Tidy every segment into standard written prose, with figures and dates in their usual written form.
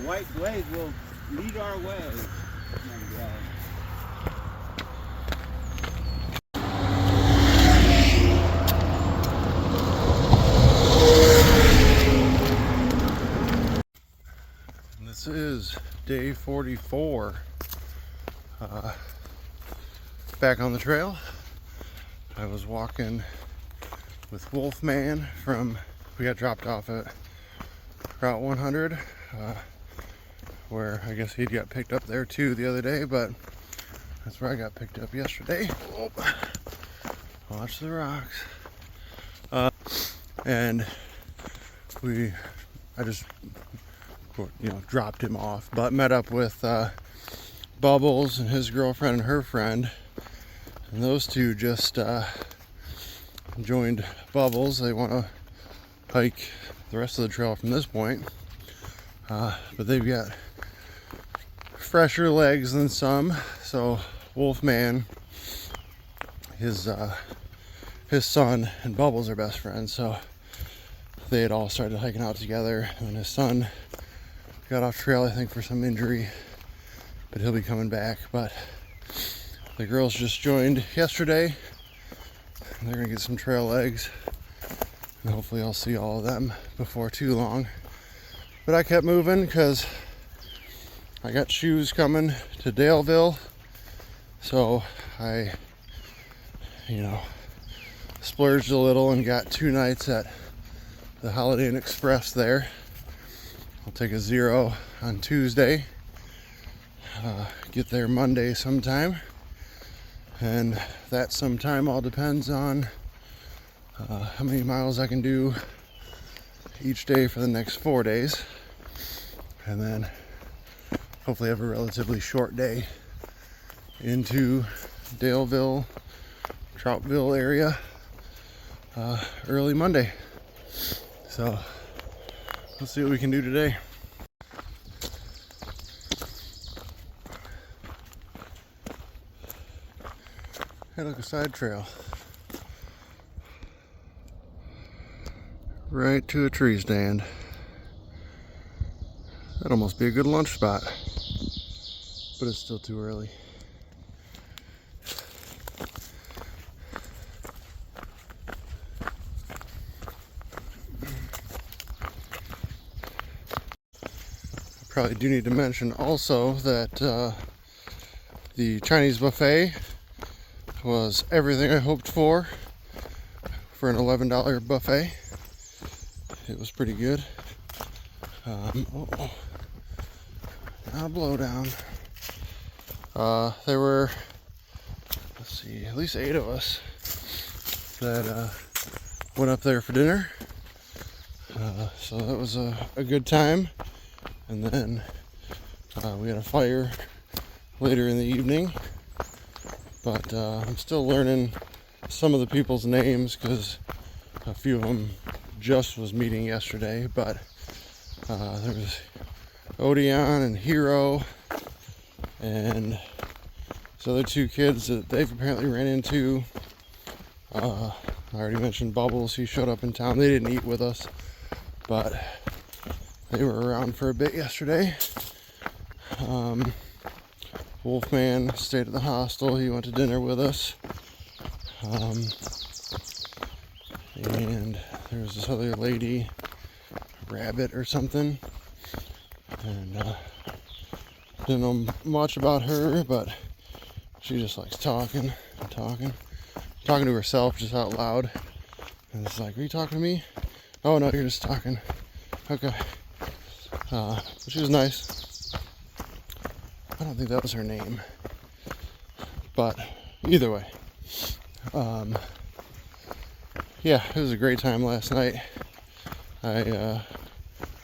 white blaze will lead our way. This is day 44. Back on the trail. I was walking with Wolfman we got dropped off at Route 100, where I guess he got picked up there too the other day, but that's where I got picked up yesterday. Oh, watch the rocks. And I just, dropped him off, but met up with Bubbles and his girlfriend and her friend, and those two just joined Bubbles. They want to hike the rest of the trail from this point, but they've got fresher legs than some. So Wolfman, his son and Bubbles are best friends, so they had all started hiking out together, and his son got off trail, I think, for some injury, but he'll be coming back. But the girls just joined yesterday, and they're gonna get some trail legs, and hopefully I'll see all of them before too long. But I kept moving because I got shoes coming to Daleville, so I splurged a little and got 2 nights at the Holiday Inn Express there. I'll take a 0 on Tuesday, get there Monday sometime, and that sometime all depends on how many miles I can do each day for the next 4 days, and then hopefully have a relatively short day into Daleville, Troutville area early Monday. So let's see what we can do today. Hey, look, a side trail. Right to a tree stand. That'd almost be a good lunch spot, but it's still too early. Probably do need to mention also that the Chinese buffet was everything I hoped for an $11 buffet. It was pretty good. Not a blowdown. There were, at least 8 of us that went up there for dinner. So that was a good time. And then we had a fire later in the evening, but I'm still learning some of the people's names because a few of them just was meeting yesterday. But there was Odeon and Hero and these other 2 kids that they've apparently ran into. I already mentioned Bubbles. He showed up in town. They didn't eat with us, but they were around for a bit yesterday. Wolfman stayed at the hostel. He went to dinner with us. And there was this other lady, Rabbit or something. And didn't know much about her, but she just likes talking to herself just out loud. And it's like, are you talking to me? Oh no, you're just talking. Okay. But she was nice. I don't think that was her name, but either way, yeah, it was a great time last night. I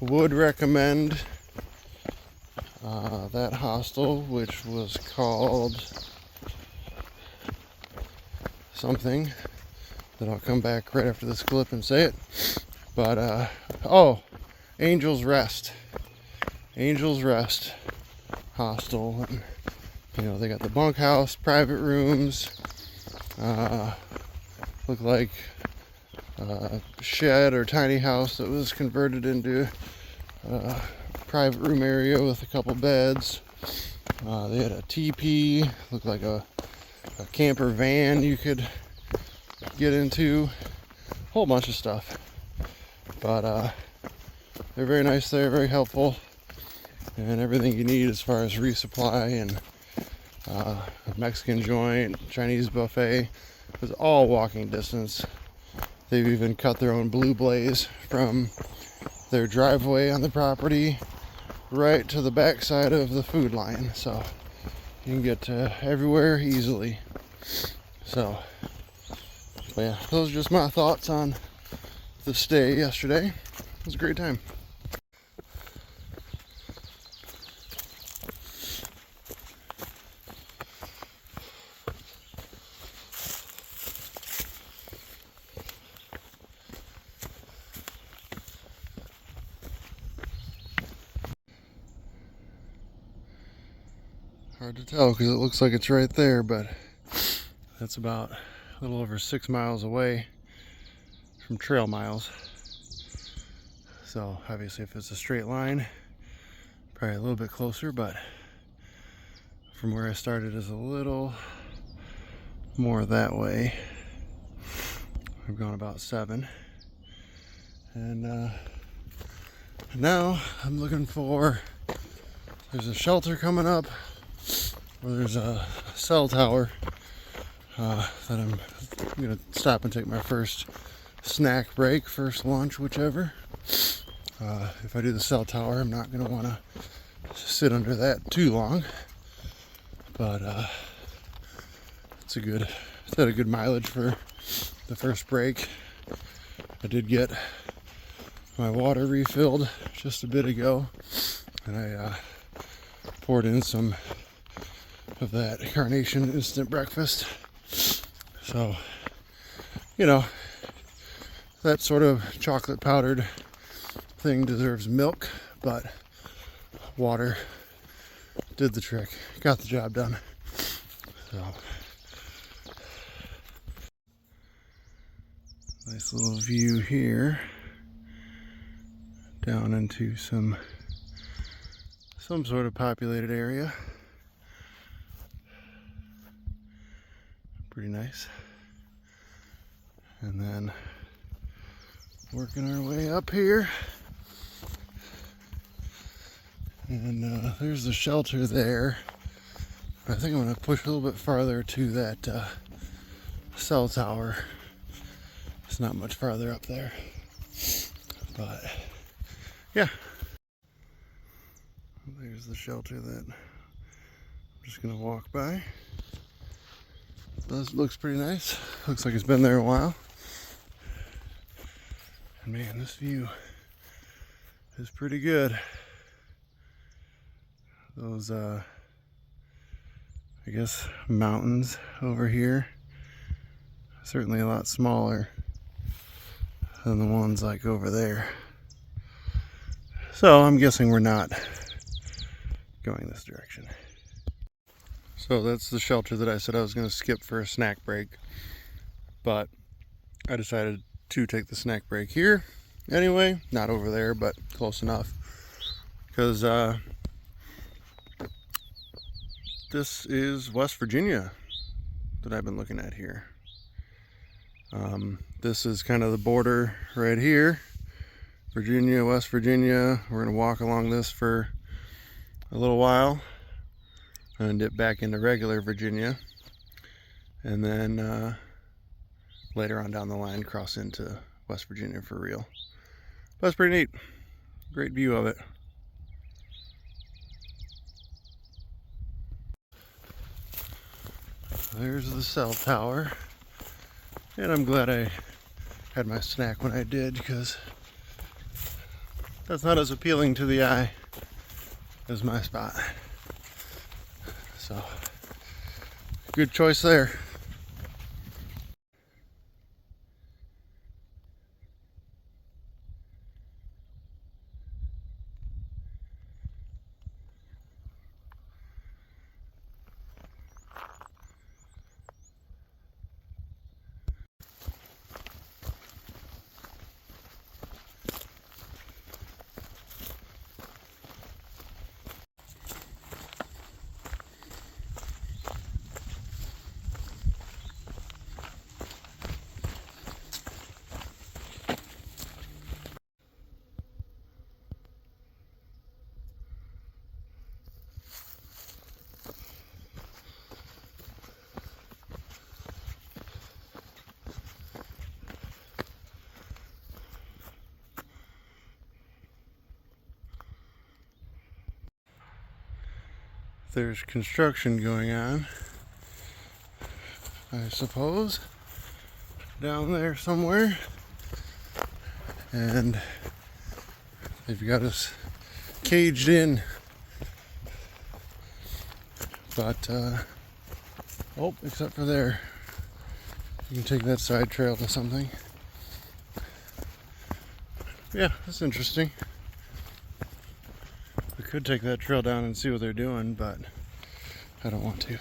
would recommend that hostel, which was called something that I'll come back right after this clip and say it. But Angel's Rest hostel. And, they got the bunkhouse, private rooms, look like a shed or tiny house that was converted into private room area with a couple beds. They had a teepee, looked like a camper van you could get into. A whole bunch of stuff. But they're very nice there, very helpful. And everything you need as far as resupply and a Mexican joint, Chinese buffet was all walking distance. They've even cut their own blue blaze from their driveway on the property right to the back side of the food line, so you can get everywhere easily. So yeah, those are just my thoughts on the stay yesterday. It was a great time. Hard to tell because it looks like it's right there, but that's about a little over 6 miles away from trail miles. So obviously if it's a straight line, probably a little bit closer, but from where I started is a little more that way. I've gone about 7. And now I'm looking for, there's a shelter coming up, where there's a cell tower that I'm gonna stop and take my first snack break, first lunch, whichever. If I do the cell tower, I'm not gonna want to sit under that too long, but it's had a good mileage for the first break. I did get my water refilled just a bit ago, and I poured in some of that Carnation instant breakfast. So, you know, that sort of chocolate powdered thing deserves milk, but water did the trick, got the job done. So, nice little view here down into some sort of populated area. Pretty nice. And then working our way up here. And there's the shelter there. I think I'm going to push a little bit farther to that cell tower. It's not much farther up there. But yeah. There's the shelter that I'm just going to walk by. This looks pretty nice. Looks like it's been there a while. And man, this view is pretty good. Those, I guess, mountains over here, certainly a lot smaller than the ones like over there. So I'm guessing we're not going this direction. So that's the shelter that I said I was going to skip for a snack break, but I decided to take the snack break here anyway, not over there, but close enough, because this is West Virginia that I've been looking at here. This is kind of the border right here, Virginia, West Virginia. We're going to walk along this for a little while and dip back into regular Virginia, and then later on down the line cross into West Virginia for real. But it's pretty neat. Great view of it. There's the cell tower, and I'm glad I had my snack when I did, because that's not as appealing to the eye as my spot. So, good choice there. there's construction going on, I suppose, down there somewhere. And they've got us caged in. But, oh, except for there. You can take that side trail to something. Yeah, that's interesting. We could take that trail down and see what they're doing, but I don't want to.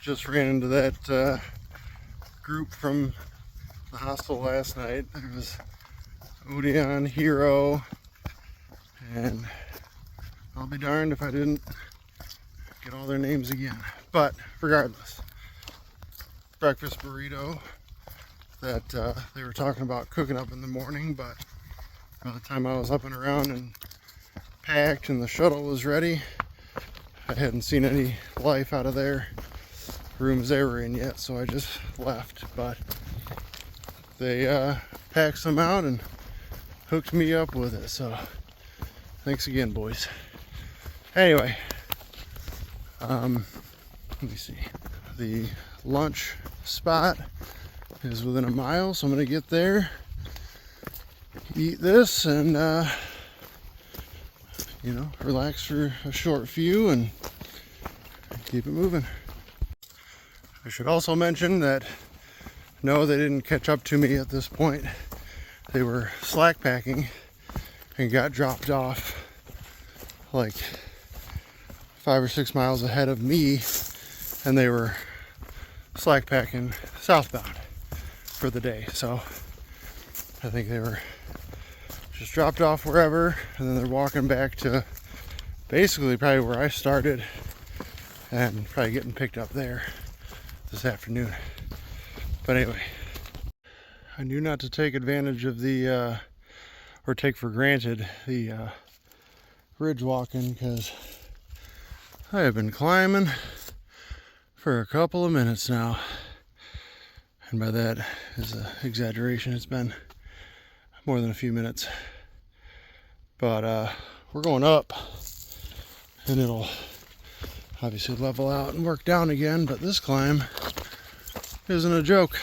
Just ran into that group from the hostel last night. There was Odeon, Hero, and I'll be darned if I didn't get all their names again. But regardless, breakfast burrito that they were talking about cooking up in the morning, but by the time I was up and around and packed and the shuttle was ready, I hadn't seen any life out of their rooms they were in yet, so I just left. But they packed some out and hooked me up with it, so thanks again, boys. Anyway, let me see. The lunch spot is within a mile, so I'm gonna get there, eat this, and relax for a short few and keep it moving. I should also mention that no, they didn't catch up to me at this point. They were slack packing and got dropped off like 5 or 6 miles ahead of me, and they were slack packing southbound for the day. So I think they were just dropped off wherever, and then they're walking back to basically probably where I started and probably getting picked up there this afternoon. But anyway, I knew not to take advantage of the or take for granted the ridge walking, because I have been climbing for a couple of minutes now, and by that is an exaggeration. It's been more than a few minutes, but we're going up, and it'll obviously level out and work down again, but this climb isn't a joke.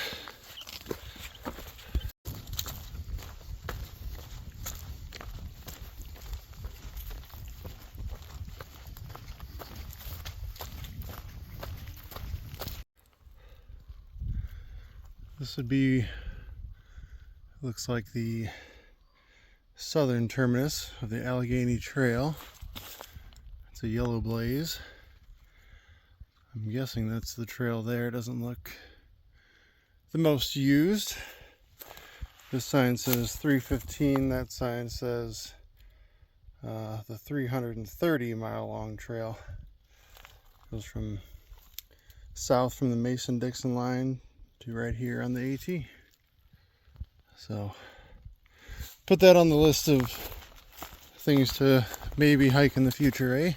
This would be, looks like the southern terminus of the Allegheny Trail. It's a yellow blaze. I'm guessing that's the trail there. It doesn't look the most used. This sign says 315. That sign says the 330 mile long trail. Goes from south from the Mason-Dixon line to right here on the AT. So put that on the list of things to maybe hike in the future, eh?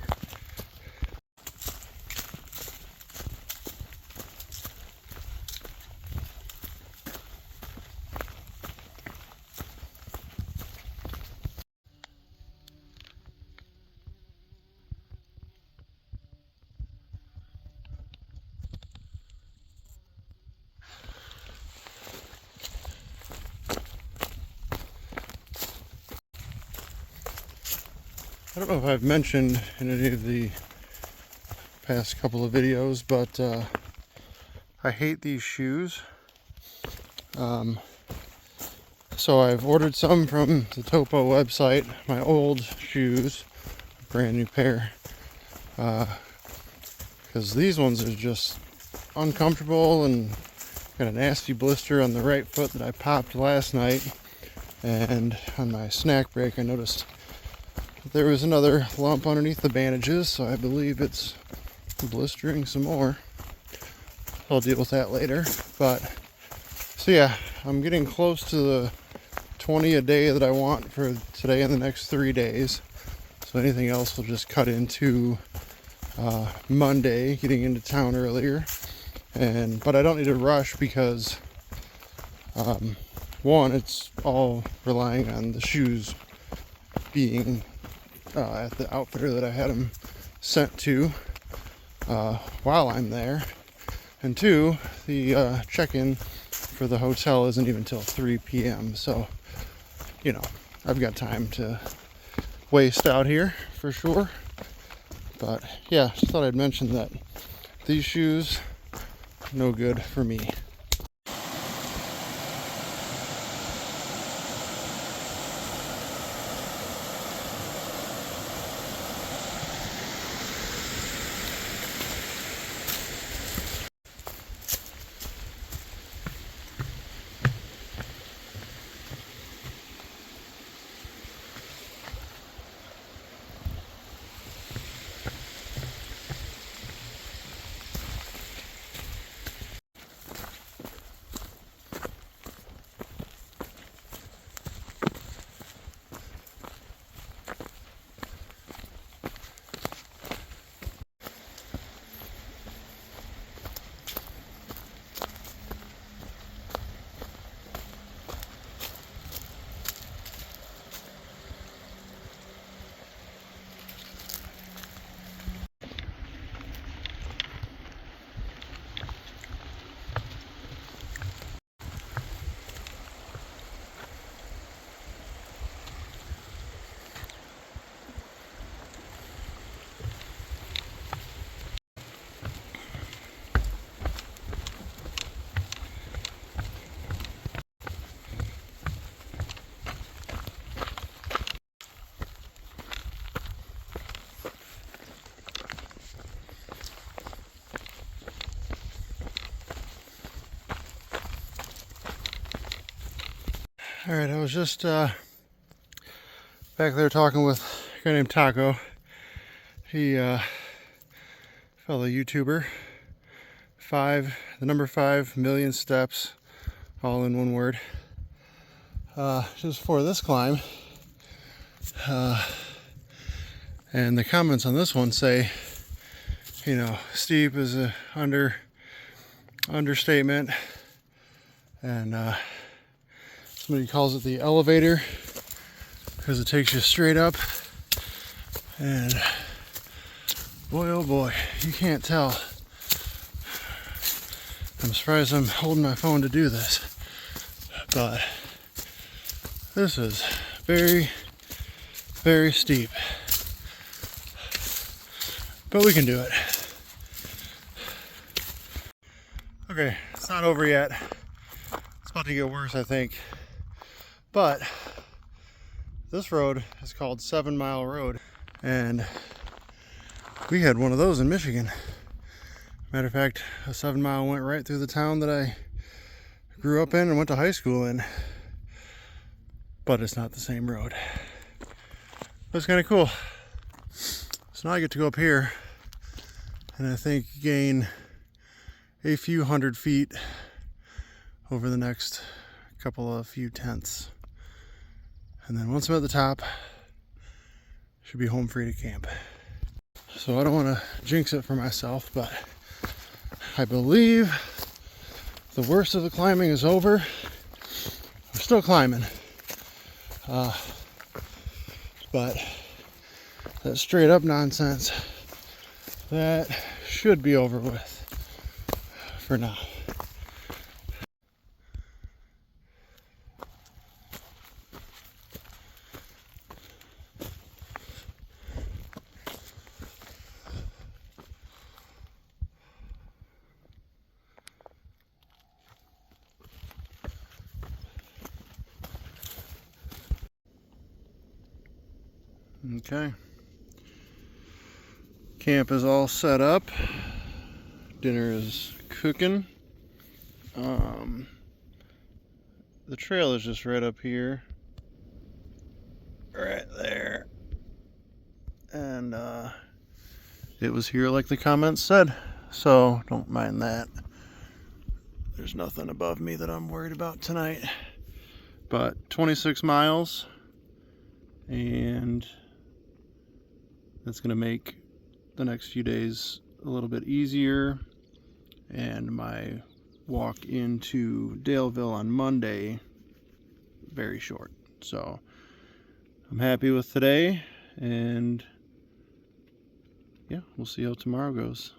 I don't know if I've mentioned in any of the past couple of videos, but I hate these shoes. So I've ordered some from the Topo website, my old shoes, brand new pair, because these ones are just uncomfortable and got a nasty blister on the right foot that I popped last night, and on my snack break I noticed there was another lump underneath the bandages, so I believe it's blistering some more. I'll deal with that later. But so yeah, I'm getting close to the 20 a day that I want for today and the next 3 days. So anything else will just cut into Monday, getting into town earlier. But I don't need to rush because one, it's all relying on the shoes being at the outfitter that I had them sent to while I'm there. And two, the check-in for the hotel isn't even till 3 p.m. So, you know, I've got time to waste out here for sure. But yeah, just thought I'd mention that these shoes, no good for me. All right, I was just back there talking with a guy named Taco. He, fellow YouTuber, the number 5 million steps, all in one word. Just for this climb, and the comments on this one say, you know, steep is a understatement, and somebody calls it the elevator because it takes you straight up, and boy oh boy, you can't tell. I'm surprised I'm holding my phone to do this, but this is very, very steep, but we can do it. Okay, it's not over yet. It's about to get worse, I think. But this road is called 7 Mile Road, and we had one of those in Michigan. Matter of fact, a 7 mile went right through the town that I grew up in and went to high school in. But it's not the same road. But it's kind of cool. So now I get to go up here and I think gain a few hundred feet over the next few tenths. And then once I'm at the top, should be home free to camp. So I don't want to jinx it for myself, but I believe the worst of the climbing is over. We're still climbing. But that straight up nonsense, that should be over with for now. Okay, camp is all set up, dinner is cooking. The trail is just right up here, right there, and it was here like the comments said, so don't mind that. There's nothing above me that I'm worried about tonight. But 26 miles, and that's gonna make the next few days a little bit easier, and my walk into Daleville on Monday very short. So I'm happy with today, and yeah, we'll see how tomorrow goes.